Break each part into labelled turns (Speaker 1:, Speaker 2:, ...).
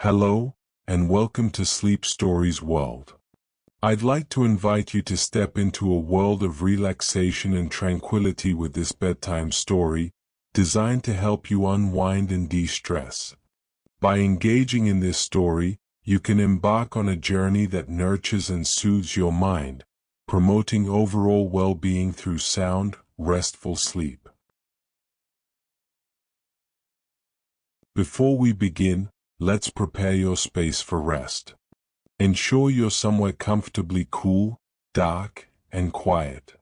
Speaker 1: Hello, and welcome to Sleep Stories World. I'd like to invite you to step into a world of relaxation and tranquility with this bedtime story, designed to help you unwind and de-stress. By engaging in this story, you can embark on a journey that nurtures and soothes your mind, promoting overall well-being through sound, restful sleep. Before we begin, let's prepare your space for rest. Ensure you're somewhere comfortably cool, dark, and quiet.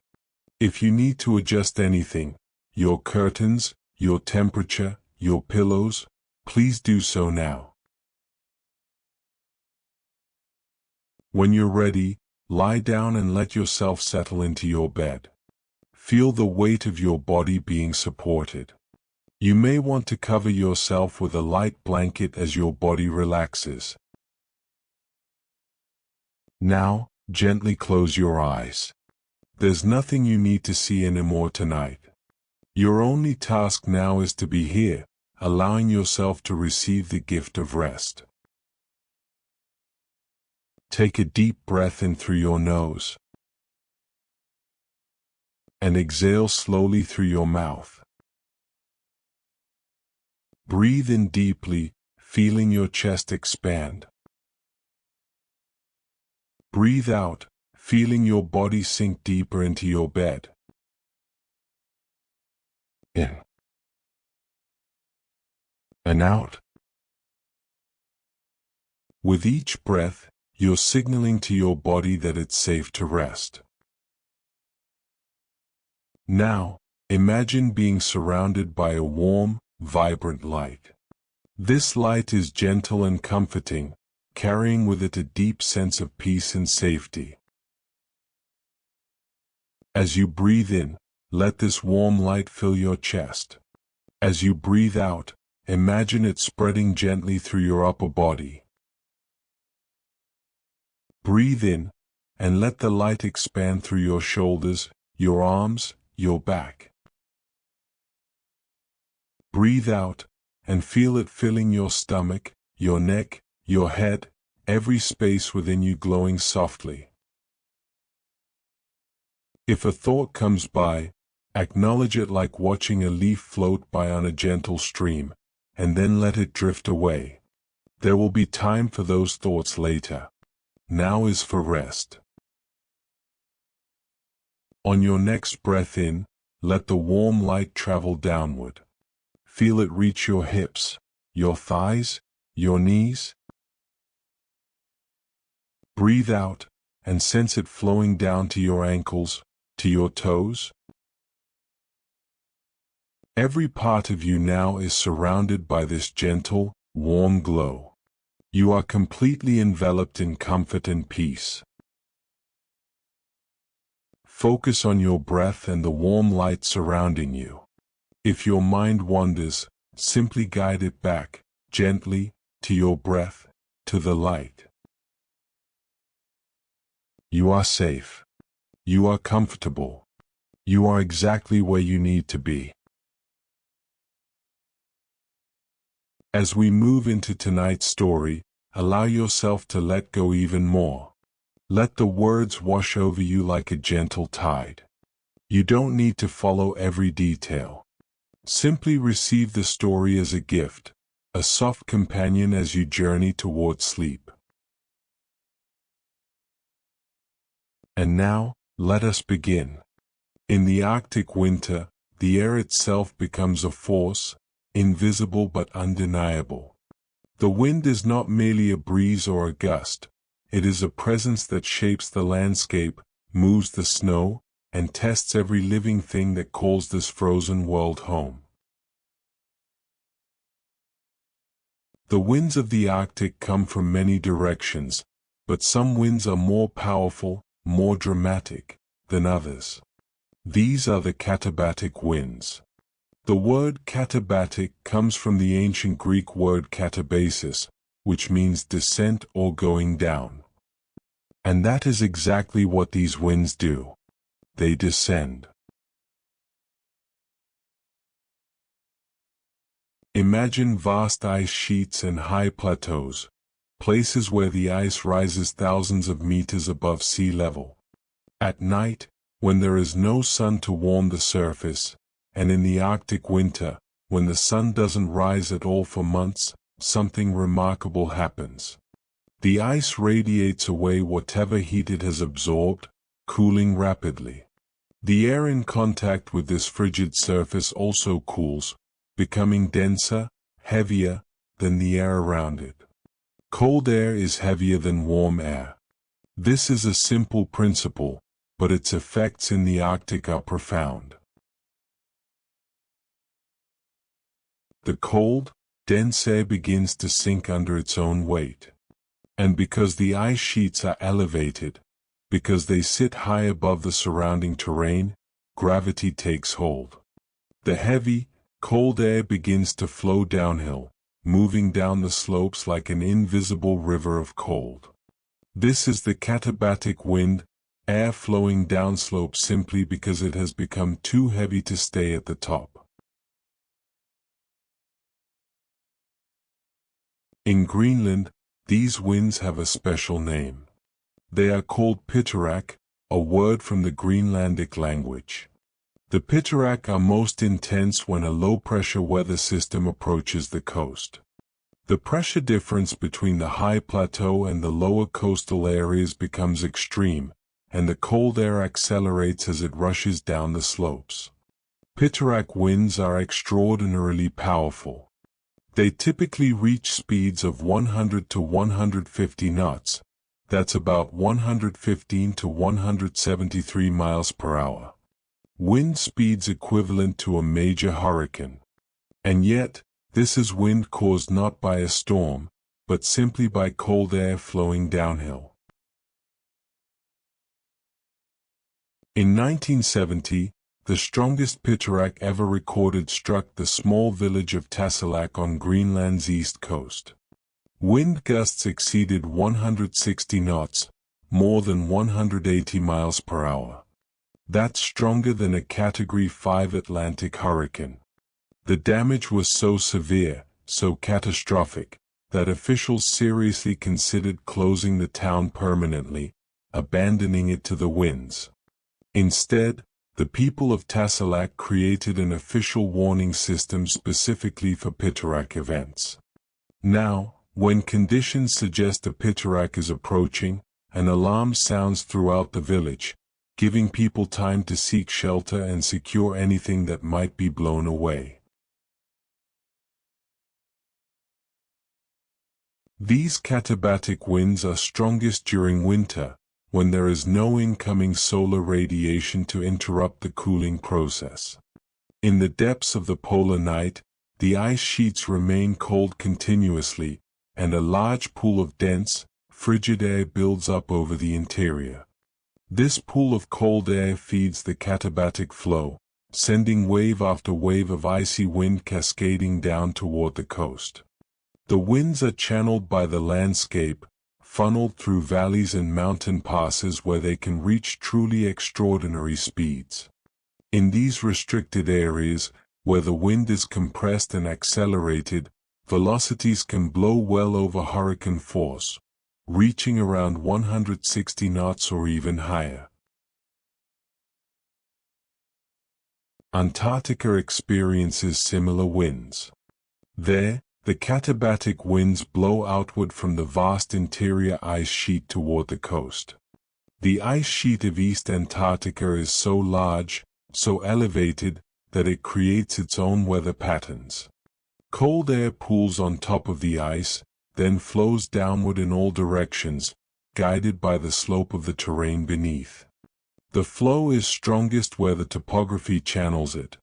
Speaker 1: If you need to adjust anything, your curtains, your temperature, your pillows, please do so now. When you're ready, lie down and let yourself settle into your bed. Feel the weight of your body being supported. You may want to cover yourself with a light blanket as your body relaxes. Now, gently close your eyes. There's nothing you need to see anymore tonight. Your only task now is to be here, allowing yourself to receive the gift of rest. Take a deep breath in through your nose and exhale slowly through your mouth. Breathe in deeply, feeling your chest expand. Breathe out, feeling your body sink deeper into your bed. In and out. With each breath, you're signaling to your body that it's safe to rest. Now, imagine being surrounded by a warm, vibrant light. This light is gentle and comforting, carrying with it a deep sense of peace and safety. As you breathe in, let this warm light fill your chest. As you breathe out, imagine it spreading gently through your upper body. Breathe in, and let the light expand through your shoulders, your arms, your back. Breathe out, and feel it filling your stomach, your neck, your head, every space within you glowing softly. If a thought comes by, acknowledge it like watching a leaf float by on a gentle stream, and then let it drift away. There will be time for those thoughts later. Now is for rest. On your next breath in, let the warm light travel downward. Feel it reach your hips, your thighs, your knees. Breathe out, and sense it flowing down to your ankles, to your toes. Every part of you now is surrounded by this gentle, warm glow. You are completely enveloped in comfort and peace. Focus on your breath and the warm light surrounding you. If your mind wanders, simply guide it back, gently, to your breath, to the light. You are safe. You are comfortable. You are exactly where you need to be. As we move into tonight's story, allow yourself to let go even more. Let the words wash over you like a gentle tide. You don't need to follow every detail. Simply receive the story as a gift, a soft companion as you journey toward sleep. And now, let us begin. In the Arctic winter, the air itself becomes a force, invisible but undeniable. The wind is not merely a breeze or a gust, it is a presence that shapes the landscape, moves the snow, and tests every living thing that calls this frozen world home. The winds of the Arctic come from many directions, but some winds are more powerful, more dramatic, than others. These are the katabatic winds. The word katabatic comes from the ancient Greek word katabasis, which means descent or going down. And that is exactly what these winds do. They descend. Imagine vast ice sheets and high plateaus, places where the ice rises thousands of meters above sea level. At night, when there is no sun to warm the surface, and in the Arctic winter, when the sun doesn't rise at all for months, something remarkable happens. The ice radiates away whatever heat it has absorbed, cooling rapidly. The air in contact with this frigid surface also cools, becoming denser, heavier than the air around it. Cold air is heavier than warm air. This is a simple principle, but its effects in the Arctic are profound. The cold, dense air begins to sink under its own weight. And because the ice sheets are elevated, because they sit high above the surrounding terrain, gravity takes hold. The heavy, cold air begins to flow downhill, moving down the slopes like an invisible river of cold. This is the katabatic wind, air flowing downslope simply because it has become too heavy to stay at the top. In Greenland, these winds have a special name. They are called piteraq, a word from the Greenlandic language. The piteraq are most intense when a low-pressure weather system approaches the coast. The pressure difference between the high plateau and the lower coastal areas becomes extreme, and the cold air accelerates as it rushes down the slopes. Piteraq winds are extraordinarily powerful. They typically reach speeds of 100 to 150 knots, that's about 115 to 173 miles per hour. Wind speeds equivalent to a major hurricane. And yet, this is wind caused not by a storm, but simply by cold air flowing downhill. In 1970, the strongest piteraq ever recorded struck the small village of Tasselak on Greenland's east coast. Wind gusts exceeded 160 knots, more than 180 miles per hour. That's stronger than a Category 5 Atlantic hurricane. The damage was so severe, so catastrophic, that officials seriously considered closing the town permanently, abandoning it to the winds. Instead, the people of Tasselak created an official warning system specifically for piteraq events. Now, when conditions suggest a piteraq is approaching, an alarm sounds throughout the village, giving people time to seek shelter and secure anything that might be blown away. These katabatic winds are strongest during winter, when there is no incoming solar radiation to interrupt the cooling process. In the depths of the polar night, the ice sheets remain cold continuously, and a large pool of dense, frigid air builds up over the interior. This pool of cold air feeds the katabatic flow, sending wave after wave of icy wind cascading down toward the coast. The winds are channeled by the landscape, funneled through valleys and mountain passes where they can reach truly extraordinary speeds. In these restricted areas, where the wind is compressed and accelerated, velocities can blow well over hurricane force, reaching around 160 knots or even higher. Antarctica experiences similar winds. There, the katabatic winds blow outward from the vast interior ice sheet toward the coast. The ice sheet of East Antarctica is so large, so elevated, that it creates its own weather patterns. Cold air pools on top of the ice, then flows downward in all directions, guided by the slope of the terrain beneath. The flow is strongest where the topography channels it,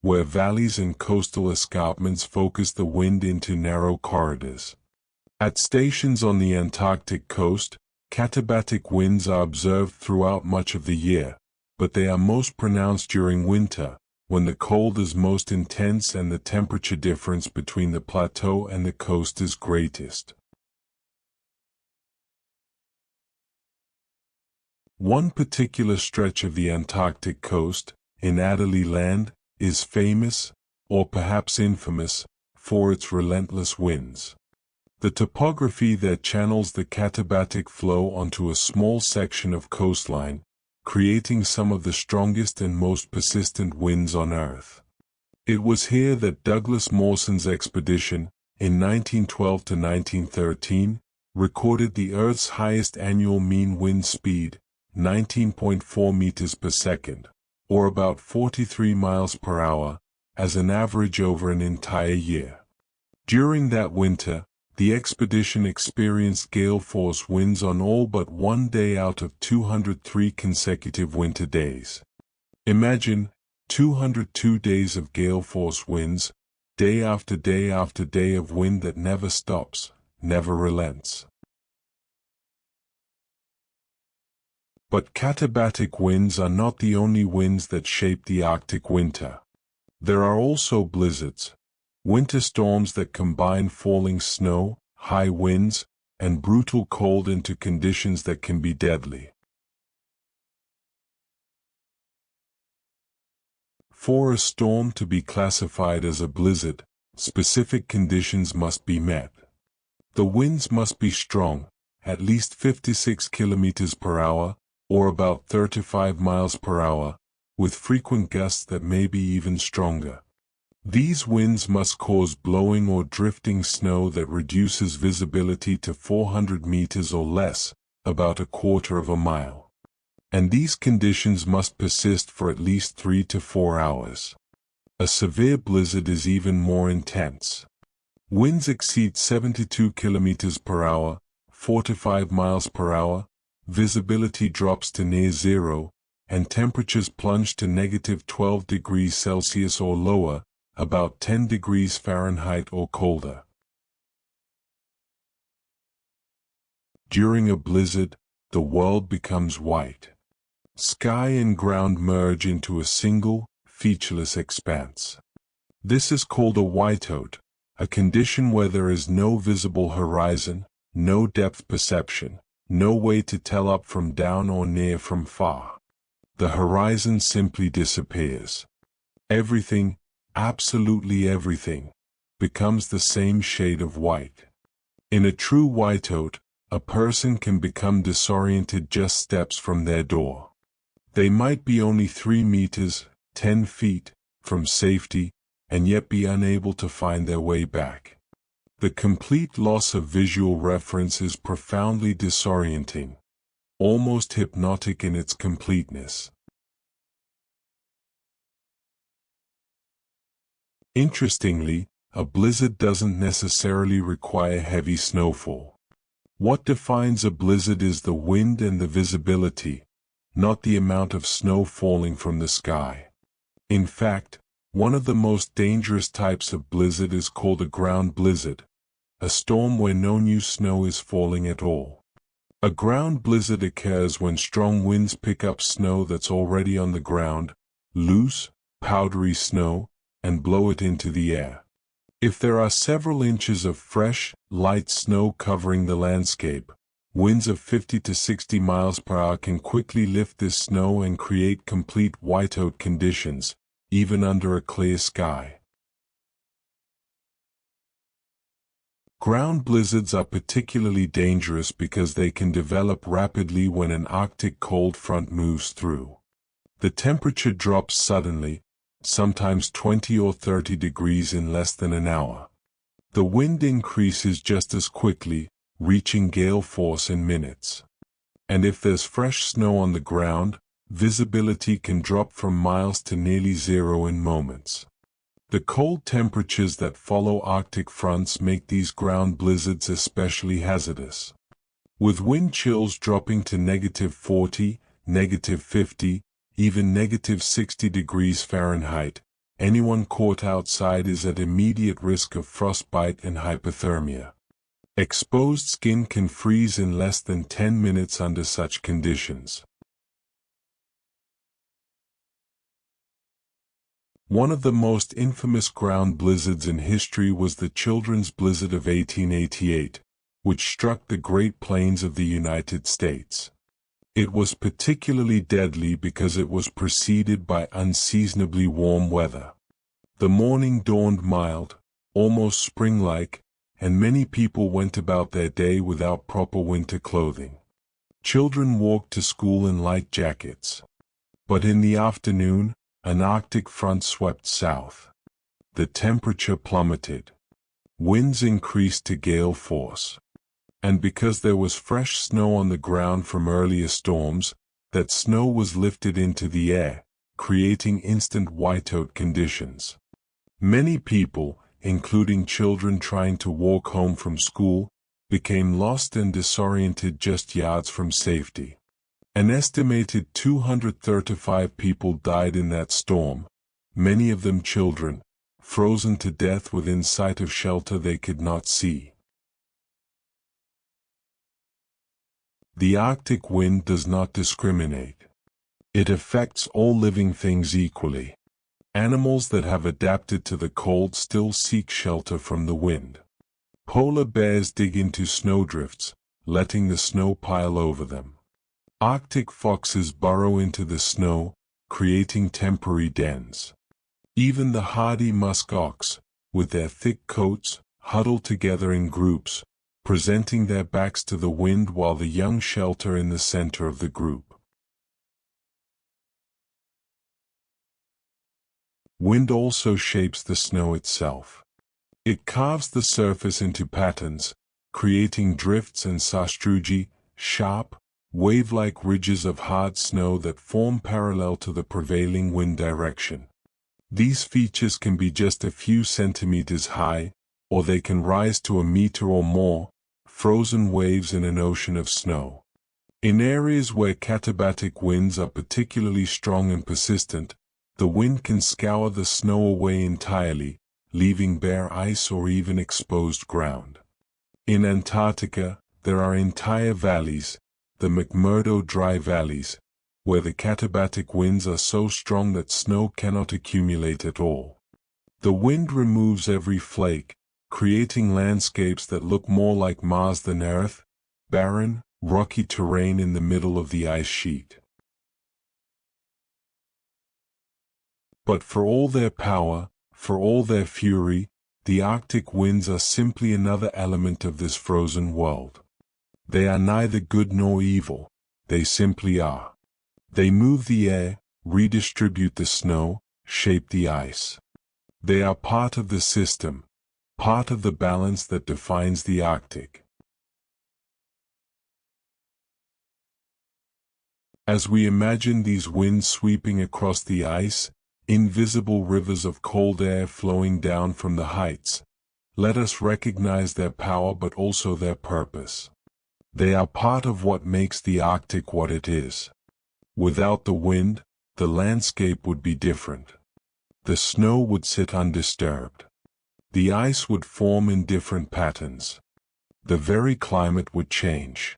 Speaker 1: where valleys and coastal escarpments focus the wind into narrow corridors. At stations on the Antarctic coast, katabatic winds are observed throughout much of the year, but they are most pronounced during winter, when the cold is most intense and the temperature difference between the plateau and the coast is greatest. One particular stretch of the Antarctic coast, in Adélie Land, is famous, or perhaps infamous, for its relentless winds. The topography that channels the katabatic flow onto a small section of coastline, creating some of the strongest and most persistent winds on Earth. It was here that Douglas Mawson's expedition, in 1912 to 1913, recorded the Earth's highest annual mean wind speed, 19.4 meters per second, or about 43 miles per hour, as an average over an entire year. During that winter, the expedition experienced gale-force winds on all but one day out of 203 consecutive winter days. Imagine 202 days of gale-force winds, day after day after day of wind that never stops, never relents. But katabatic winds are not the only winds that shape the Arctic winter. There are also blizzards, winter storms that combine falling snow, high winds, and brutal cold into conditions that can be deadly. For a storm to be classified as a blizzard, specific conditions must be met. The winds must be strong, at least 56 kilometers per hour, or about 35 miles per hour, with frequent gusts that may be even stronger. These winds must cause blowing or drifting snow that reduces visibility to 400 meters or less, about a quarter of a mile. And these conditions must persist for at least 3 to 4 hours. A severe blizzard is even more intense. Winds exceed 72 kilometers per hour, 4 to 5 miles per hour, visibility drops to near zero, and temperatures plunge to negative 12 degrees Celsius or lower, about 10 degrees Fahrenheit or colder. During a blizzard, the world becomes white. Sky and ground merge into a single, featureless expanse. This is called a whiteout, a condition where there is no visible horizon, no depth perception, no way to tell up from down or near from far. The horizon simply disappears. Everything, absolutely everything, becomes the same shade of white. In a true whiteout, a person can become disoriented just steps from their door. They might be only 3 meters, 10 feet, from safety, and yet be unable to find their way back. The complete loss of visual reference is profoundly disorienting, almost hypnotic in its completeness. Interestingly, a blizzard doesn't necessarily require heavy snowfall. What defines a blizzard is the wind and the visibility, not the amount of snow falling from the sky. In fact, one of the most dangerous types of blizzard is called a ground blizzard, a storm where no new snow is falling at all. A ground blizzard occurs when strong winds pick up snow that's already on the ground, loose, powdery snow, and blow it into the air. If there are several inches of fresh, light snow covering the landscape, winds of 50 to 60 miles per hour can quickly lift this snow and create complete whiteout conditions, even under a clear sky. Ground blizzards are particularly dangerous because they can develop rapidly when an Arctic cold front moves through. The temperature drops suddenly, sometimes 20 or 30 degrees in less than an hour. The wind increases just as quickly, reaching gale force in minutes. And if there's fresh snow on the ground, visibility can drop from miles to nearly zero in moments. The cold temperatures that follow Arctic fronts make these ground blizzards especially hazardous. With wind chills dropping to negative 40, negative 50, even negative 60 degrees Fahrenheit, anyone caught outside is at immediate risk of frostbite and hypothermia. Exposed skin can freeze in less than 10 minutes under such conditions. One of the most infamous ground blizzards in history was the Children's Blizzard of 1888, which struck the Great Plains of the United States. It was particularly deadly because it was preceded by unseasonably warm weather. The morning dawned mild, almost spring-like, and many people went about their day without proper winter clothing. Children walked to school in light jackets. But in the afternoon, an Arctic front swept south. The temperature plummeted. Winds increased to gale force. And because there was fresh snow on the ground from earlier storms, that snow was lifted into the air, creating instant whiteout conditions. Many people, including children trying to walk home from school, became lost and disoriented just yards from safety. An estimated 235 people died in that storm, many of them children, frozen to death within sight of shelter they could not see. The Arctic wind does not discriminate. It affects all living things equally. Animals that have adapted to the cold still seek shelter from the wind. Polar bears dig into snowdrifts, letting the snow pile over them. Arctic foxes burrow into the snow, creating temporary dens. Even the hardy musk ox, with their thick coats, huddle together in groups, presenting their backs to the wind while the young shelter in the center of the group. Wind also shapes the snow itself. It carves the surface into patterns, creating drifts and sastrugi, sharp, wave-like ridges of hard snow that form parallel to the prevailing wind direction. These features can be just a few centimeters high, or they can rise to a meter or more, frozen waves in an ocean of snow. In areas where katabatic winds are particularly strong and persistent, the wind can scour the snow away entirely, leaving bare ice or even exposed ground. In Antarctica, there are entire valleys, the McMurdo Dry Valleys, where the katabatic winds are so strong that snow cannot accumulate at all. The wind removes every flake, creating landscapes that look more like Mars than Earth, barren, rocky terrain in the middle of the ice sheet. But for all their power, for all their fury, the Arctic winds are simply another element of this frozen world. They are neither good nor evil, they simply are. They move the air, redistribute the snow, shape the ice. They are part of the system, part of the balance that defines the Arctic. As we imagine these winds sweeping across the ice, invisible rivers of cold air flowing down from the heights, let us recognize their power but also their purpose. They are part of what makes the Arctic what it is. Without the wind, the landscape would be different. The snow would sit undisturbed. The ice would form in different patterns. The very climate would change.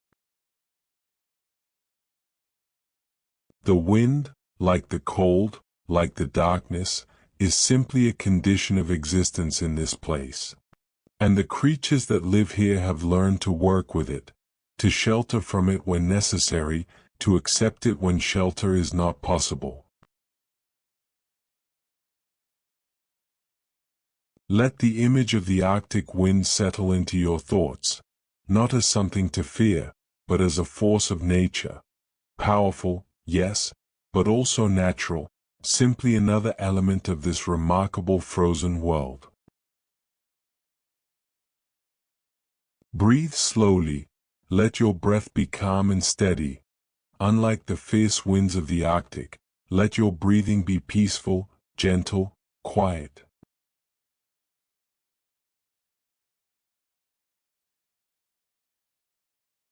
Speaker 1: The wind, like the cold, like the darkness, is simply a condition of existence in this place. And the creatures that live here have learned to work with it, to shelter from it when necessary, to accept it when shelter is not possible. Let the image of the Arctic wind settle into your thoughts, not as something to fear, but as a force of nature. Powerful, yes, but also natural, simply another element of this remarkable frozen world. Breathe slowly, let your breath be calm and steady. Unlike the fierce winds of the Arctic, let your breathing be peaceful, gentle, quiet.